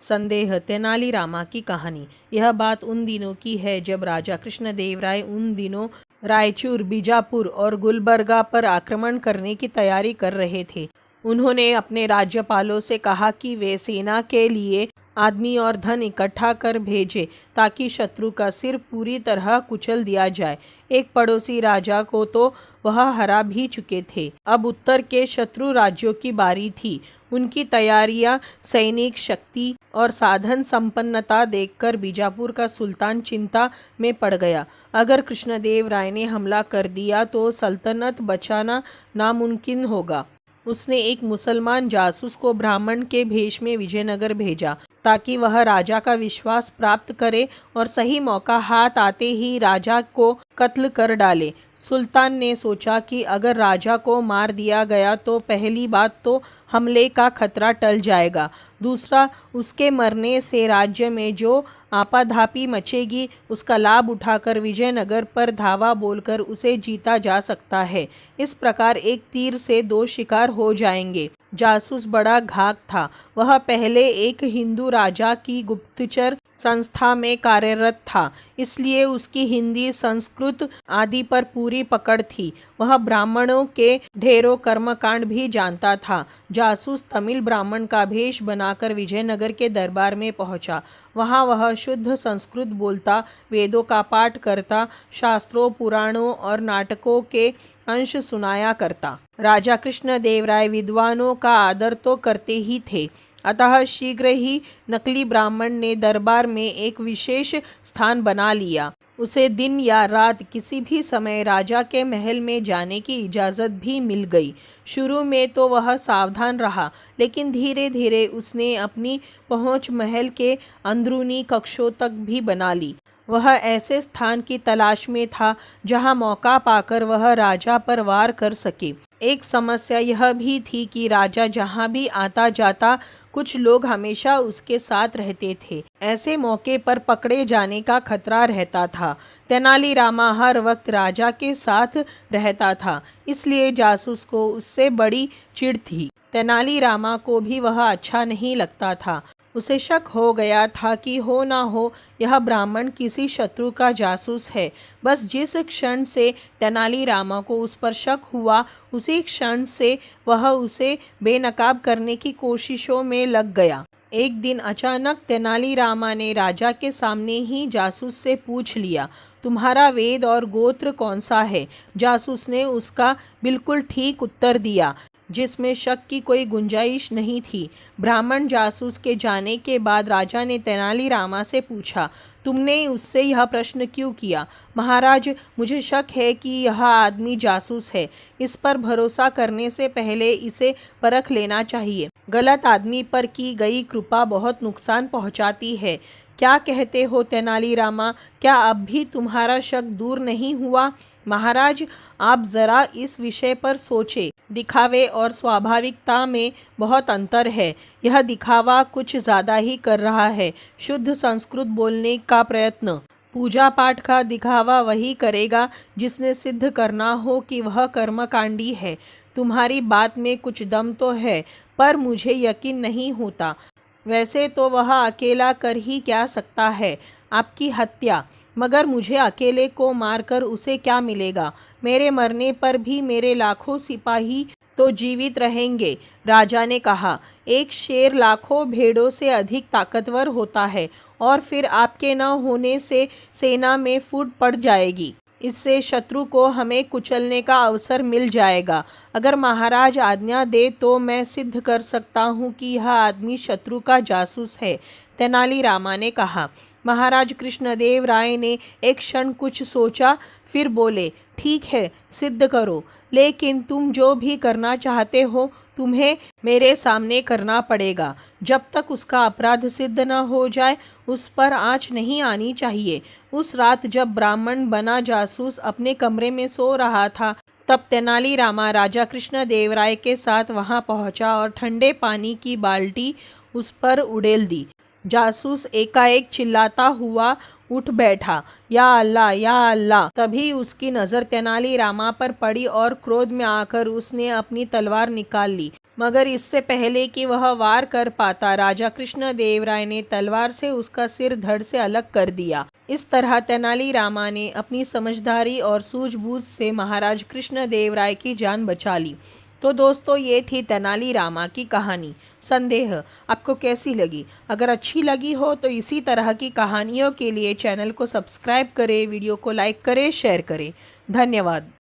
संदेह तेनालीरामा की कहानी। यह बात उन दिनों की है जब राजा कृष्णदेवराय उन दिनों रायचूर, बीजापुर और गुलबर्गा पर आक्रमण करने की तैयारी कर रहे थे। उन्होंने अपने राज्यपालों से कहा कि वे सेना के लिए आदमी और धन इकट्ठा कर भेजे ताकि शत्रु का सिर पूरी तरह कुचल दिया जाए। एक पड़ोसी राजा को तो वह हरा भी चुके थे। अब उत्तर के शत्रु राज्यों की बारी थी। उनकी तैयारियां, सैनिक शक्ति और साधन संपन्नता देखकर बीजापुर का सुल्तान चिंता में पड़ गया। अगर कृष्णदेव राय ने हमला कर दिया तो सल्तनत बचाना नामुमकिन होगा। उसने एक मुसलमान जासूस को ब्राह्मण के भेष में विजयनगर भेजा ताकि वह राजा का विश्वास प्राप्त करे और सही मौका हाथ आते ही राजा को कत्ल कर डाले। सुल्तान ने सोचा कि अगर राजा को मार दिया गया तो पहली बात तो हमले का खतरा टल जाएगा, दूसरा उसके मरने से राज्य में जो आपाधापी मचेगी उसका लाभ उठाकर विजयनगर पर धावा बोलकर उसे जीता जा सकता है। इस प्रकार एक तीर से दो शिकार हो जाएंगे। जासूस बड़ा घात था। वह पहले एक हिंदू राजा की गुप्तचर संस्था में कार्यरत था, इसलिए उसकी हिंदी, संस्कृत आदि पर पूरी पकड़ थी। वह ब्राह्मणों के ढेरों कर्मकांड भी जानता था। जासूस तमिल ब्राह्मण का भेष बनाकर विजयनगर के दरबार में पहुंचा। वहां वह शुद्ध संस्कृत बोलता, वेदों का पाठ करता, शास्त्रों, पुराणों और नाटकों के अंश सुनाया करता। राजा कृष्णदेवराय विद्वानों का आदर तो करते ही थे, अतः शीघ्र ही नकली ब्राह्मण ने दरबार में एक विशेष स्थान बना लिया। उसे दिन या रात किसी भी समय राजा के महल में जाने की इजाज़त भी मिल गई। शुरू में तो वह सावधान रहा, लेकिन धीरे धीरे उसने अपनी पहुंच महल के अंदरूनी कक्षों तक भी बना ली। वह ऐसे स्थान की तलाश में था जहां मौका पाकर वह राजा पर वार कर सके। एक समस्या यह भी थी कि राजा जहां भी आता जाता कुछ लोग हमेशा उसके साथ रहते थे। ऐसे मौके पर पकड़े जाने का खतरा रहता था। तेनालीरामा हर वक्त राजा के साथ रहता था, इसलिए जासूस को उससे बड़ी चिढ़ थी। तेनालीरामा को भी वह अच्छा नहीं लगता था। उसे शक हो गया था कि हो ना हो यह ब्राह्मण किसी शत्रु का जासूस है। बस जिस क्षण से तेनालीरामा को उस पर शक हुआ, उसी क्षण से वह उसे बेनकाब करने की कोशिशों में लग गया। एक दिन अचानक तेनालीरामा ने राजा के सामने ही जासूस से पूछ लिया, तुम्हारा वेद और गोत्र कौन सा है? जासूस ने उसका बिल्कुल ठीक उत्तर दिया, जिसमें शक की कोई गुंजाइश नहीं थी। ब्राह्मण जासूस के जाने के बाद राजा ने तेनालीरामा से पूछा, तुमने उससे यह प्रश्न क्यों किया? महाराज, मुझे शक है कि यह आदमी जासूस है। इस पर भरोसा करने से पहले इसे परख लेना चाहिए। गलत आदमी पर की गई कृपा बहुत नुकसान पहुंचाती है। क्या कहते हो तेनालीरामा? क्या अब भी तुम्हारा शक दूर नहीं हुआ? महाराज, आप जरा इस विषय पर सोचें। दिखावे और स्वाभाविकता में बहुत अंतर है। यह दिखावा कुछ ज़्यादा ही कर रहा है। शुद्ध संस्कृत बोलने का प्रयत्न, पूजा पाठ का दिखावा वही करेगा जिसने सिद्ध करना हो कि वह कर्मकांडी है। तुम्हारी बात में कुछ दम तो है, पर मुझे यकीन नहीं होता। वैसे तो वह अकेला कर ही क्या सकता है, आपकी हत्या, मगर मुझे अकेले को मारकर उसे क्या मिलेगा? मेरे मरने पर भी मेरे लाखों सिपाही तो जीवित रहेंगे। राजा ने कहा, एक शेर लाखों भेड़ों से अधिक ताकतवर होता है और फिर आपके न होने से सेना में फूट पड़ जाएगी। इससे शत्रु को हमें कुचलने का अवसर मिल जाएगा। अगर महाराज आज्ञा दे तो मैं सिद्ध कर सकता हूँ कि यह आदमी शत्रु का जासूस है। तेनालीरामा ने कहा। महाराज कृष्णदेव राय ने एक क्षण कुछ सोचा, फिर बोले, ठीक है, सिद्ध करो, लेकिन तुम जो भी करना चाहते हो तुम्हें मेरे सामने करना पड़ेगा। जब तक उसका अपराध सिद्ध न हो जाए उस पर आँच नहीं आनी चाहिए। उस रात जब ब्राह्मण बना जासूस अपने कमरे में सो रहा था, तब तेनालीरामा राजा कृष्णदेव राय के साथ वहां पहुंचा और ठंडे पानी की बाल्टी उस पर उड़ेल दी। जासूस एकाएक चिल्लाता हुआ उठ बैठा, या अल्लाह या अल्लाह। तभी उसकी नज़र तेनालीरामा पर पड़ी और क्रोध में आकर उसने अपनी तलवार निकाल ली। मगर इससे पहले कि वह वार कर पाता, राजा कृष्णदेवराय ने तलवार से उसका सिर धड़ से अलग कर दिया। इस तरह तेनालीरामा ने अपनी समझदारी और सूझबूझ से महाराज कृष्णदेवराय की जान बचा ली। तो दोस्तों, ये थी तेनालीरामा की कहानी। संदेह आपको कैसी लगी? अगर अच्छी लगी हो तो इसी तरह की कहानियों के लिए चैनल को सब्सक्राइब करें, वीडियो को लाइक करें, शेयर करें। धन्यवाद।